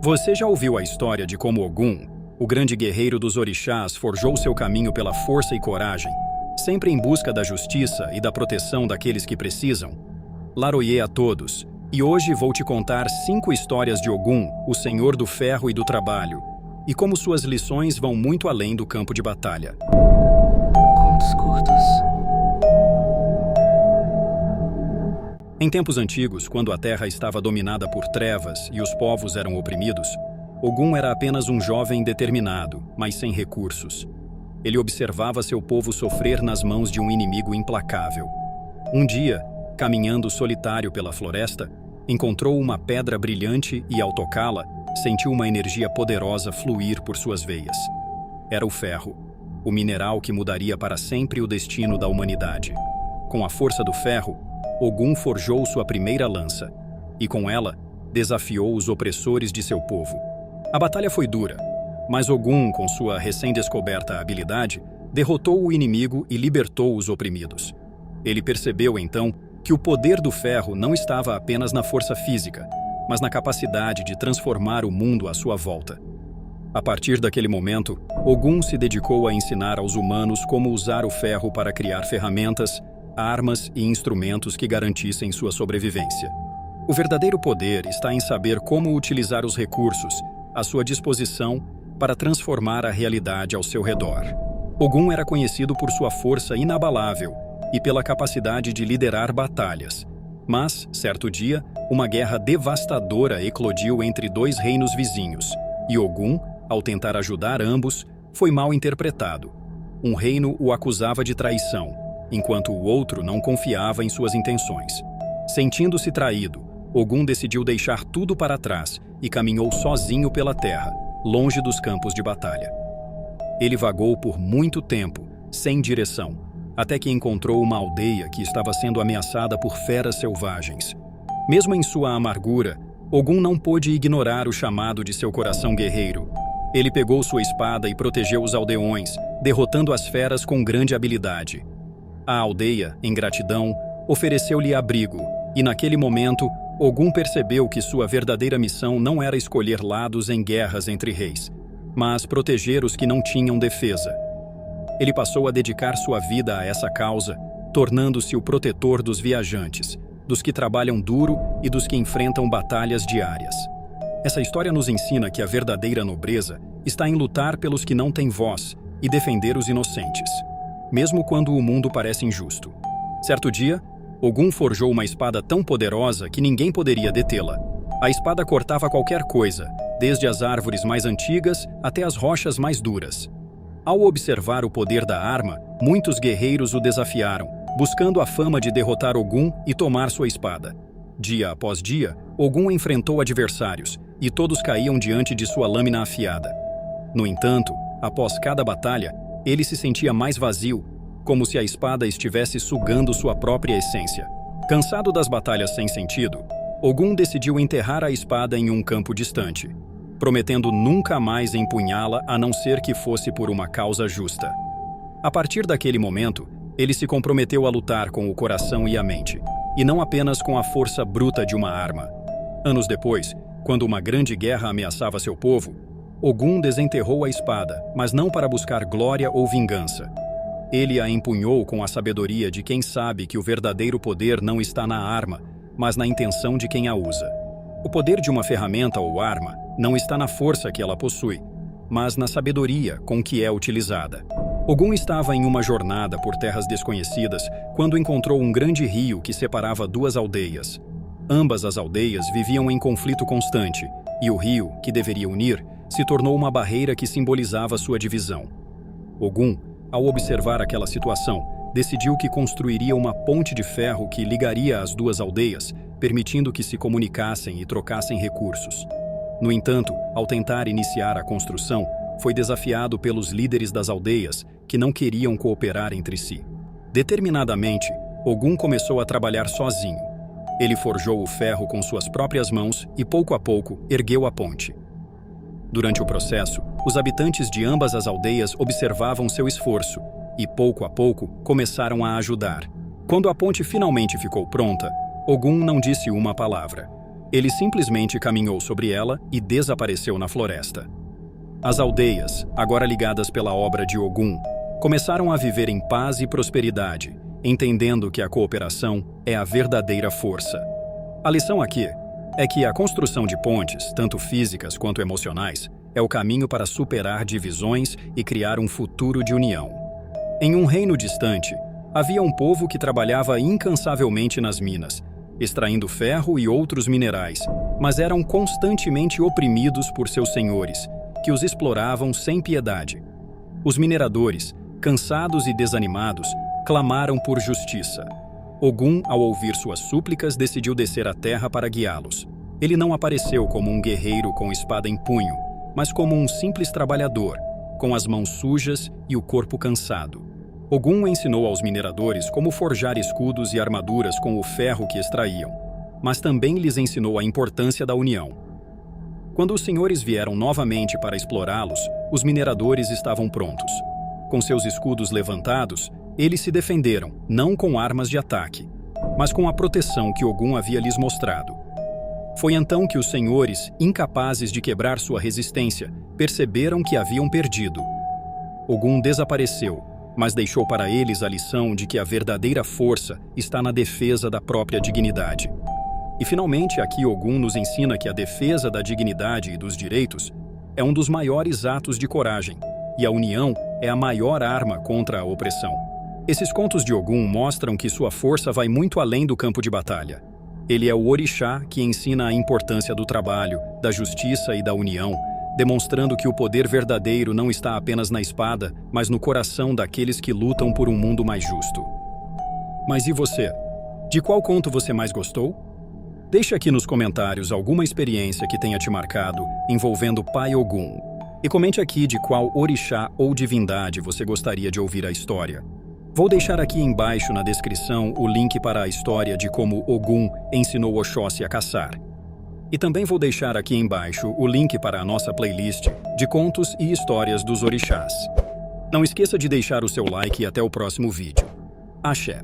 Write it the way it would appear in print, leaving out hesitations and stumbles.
Você já ouviu a história de como Ogum, o grande guerreiro dos orixás, forjou seu caminho pela força e coragem, sempre em busca da justiça e da proteção daqueles que precisam? Laroyê a todos, e hoje vou te contar 5 histórias de Ogum, o senhor do ferro e do trabalho, e como suas lições vão muito além do campo de batalha. Contos curtos. Em tempos antigos, quando a terra estava dominada por trevas e os povos eram oprimidos, Ogum era apenas um jovem determinado, mas sem recursos. Ele observava seu povo sofrer nas mãos de um inimigo implacável. Um dia, caminhando solitário pela floresta, encontrou uma pedra brilhante e, ao tocá-la, sentiu uma energia poderosa fluir por suas veias. Era o ferro, o mineral que mudaria para sempre o destino da humanidade. Com a força do ferro, Ogum forjou sua primeira lança, e com ela, desafiou os opressores de seu povo. A batalha foi dura, mas Ogum, com sua recém-descoberta habilidade, derrotou o inimigo e libertou os oprimidos. Ele percebeu, então, que o poder do ferro não estava apenas na força física, mas na capacidade de transformar o mundo à sua volta. A partir daquele momento, Ogum se dedicou a ensinar aos humanos como usar o ferro para criar ferramentas, armas e instrumentos que garantissem sua sobrevivência. O verdadeiro poder está em saber como utilizar os recursos à sua disposição para transformar a realidade ao seu redor. Ogum era conhecido por sua força inabalável e pela capacidade de liderar batalhas. Mas, certo dia, uma guerra devastadora eclodiu entre 2 reinos vizinhos, e Ogum, ao tentar ajudar ambos, foi mal interpretado. Um reino o acusava de traição, enquanto o outro não confiava em suas intenções. Sentindo-se traído, Ogum decidiu deixar tudo para trás e caminhou sozinho pela terra, longe dos campos de batalha. Ele vagou por muito tempo, sem direção, até que encontrou uma aldeia que estava sendo ameaçada por feras selvagens. Mesmo em sua amargura, Ogum não pôde ignorar o chamado de seu coração guerreiro. Ele pegou sua espada e protegeu os aldeões, derrotando as feras com grande habilidade. A aldeia, em gratidão, ofereceu-lhe abrigo, e naquele momento, Ogum percebeu que sua verdadeira missão não era escolher lados em guerras entre reis, mas proteger os que não tinham defesa. Ele passou a dedicar sua vida a essa causa, tornando-se o protetor dos viajantes, dos que trabalham duro e dos que enfrentam batalhas diárias. Essa história nos ensina que a verdadeira nobreza está em lutar pelos que não têm voz e defender os inocentes, mesmo quando o mundo parece injusto. Certo dia, Ogum forjou uma espada tão poderosa que ninguém poderia detê-la. A espada cortava qualquer coisa, desde as árvores mais antigas até as rochas mais duras. Ao observar o poder da arma, muitos guerreiros o desafiaram, buscando a fama de derrotar Ogum e tomar sua espada. Dia após dia, Ogum enfrentou adversários, e todos caíam diante de sua lâmina afiada. No entanto, após cada batalha, ele se sentia mais vazio, como se a espada estivesse sugando sua própria essência. Cansado das batalhas sem sentido, Ogum decidiu enterrar a espada em um campo distante, prometendo nunca mais empunhá-la a não ser que fosse por uma causa justa. A partir daquele momento, ele se comprometeu a lutar com o coração e a mente, e não apenas com a força bruta de uma arma. Anos depois, quando uma grande guerra ameaçava seu povo, Ogum desenterrou a espada, mas não para buscar glória ou vingança. Ele a empunhou com a sabedoria de quem sabe que o verdadeiro poder não está na arma, mas na intenção de quem a usa. O poder de uma ferramenta ou arma não está na força que ela possui, mas na sabedoria com que é utilizada. Ogum estava em uma jornada por terras desconhecidas quando encontrou um grande rio que separava 2 aldeias. Ambas as aldeias viviam em conflito constante, e o rio, que deveria unir, se tornou uma barreira que simbolizava sua divisão. Ogum, ao observar aquela situação, decidiu que construiria uma ponte de ferro que ligaria as 2 aldeias, permitindo que se comunicassem e trocassem recursos. No entanto, ao tentar iniciar a construção, foi desafiado pelos líderes das aldeias, que não queriam cooperar entre si. Determinadamente, Ogum começou a trabalhar sozinho. Ele forjou o ferro com suas próprias mãos e, pouco a pouco, ergueu a ponte. Durante o processo, os habitantes de ambas as aldeias observavam seu esforço e, pouco a pouco, começaram a ajudar. Quando a ponte finalmente ficou pronta, Ogum não disse uma palavra. Ele simplesmente caminhou sobre ela e desapareceu na floresta. As aldeias, agora ligadas pela obra de Ogum, começaram a viver em paz e prosperidade, entendendo que a cooperação é a verdadeira força. A lição aqui é que a construção de pontes, tanto físicas quanto emocionais, é o caminho para superar divisões e criar um futuro de união. Em um reino distante, havia um povo que trabalhava incansavelmente nas minas, extraindo ferro e outros minerais, mas eram constantemente oprimidos por seus senhores, que os exploravam sem piedade. Os mineradores, cansados e desanimados, clamaram por justiça. Ogum, ao ouvir suas súplicas, decidiu descer à terra para guiá-los. Ele não apareceu como um guerreiro com espada em punho, mas como um simples trabalhador, com as mãos sujas e o corpo cansado. Ogum ensinou aos mineradores como forjar escudos e armaduras com o ferro que extraíam, mas também lhes ensinou a importância da união. Quando os senhores vieram novamente para explorá-los, os mineradores estavam prontos. Com seus escudos levantados, eles se defenderam, não com armas de ataque, mas com a proteção que Ogum havia lhes mostrado. Foi então que os senhores, incapazes de quebrar sua resistência, perceberam que haviam perdido. Ogum desapareceu, mas deixou para eles a lição de que a verdadeira força está na defesa da própria dignidade. E finalmente aqui Ogum nos ensina que a defesa da dignidade e dos direitos é um dos maiores atos de coragem, e a união é a maior arma contra a opressão. Esses contos de Ogum mostram que sua força vai muito além do campo de batalha. Ele é o orixá que ensina a importância do trabalho, da justiça e da união, demonstrando que o poder verdadeiro não está apenas na espada, mas no coração daqueles que lutam por um mundo mais justo. Mas e você? De qual conto você mais gostou? Deixe aqui nos comentários alguma experiência que tenha te marcado envolvendo Pai Ogum. E comente aqui de qual orixá ou divindade você gostaria de ouvir a história. Vou deixar aqui embaixo na descrição o link para a história de como Ogum ensinou Oxóssi a caçar. E também vou deixar aqui embaixo o link para a nossa playlist de contos e histórias dos orixás. Não esqueça de deixar o seu like e até o próximo vídeo. Axé!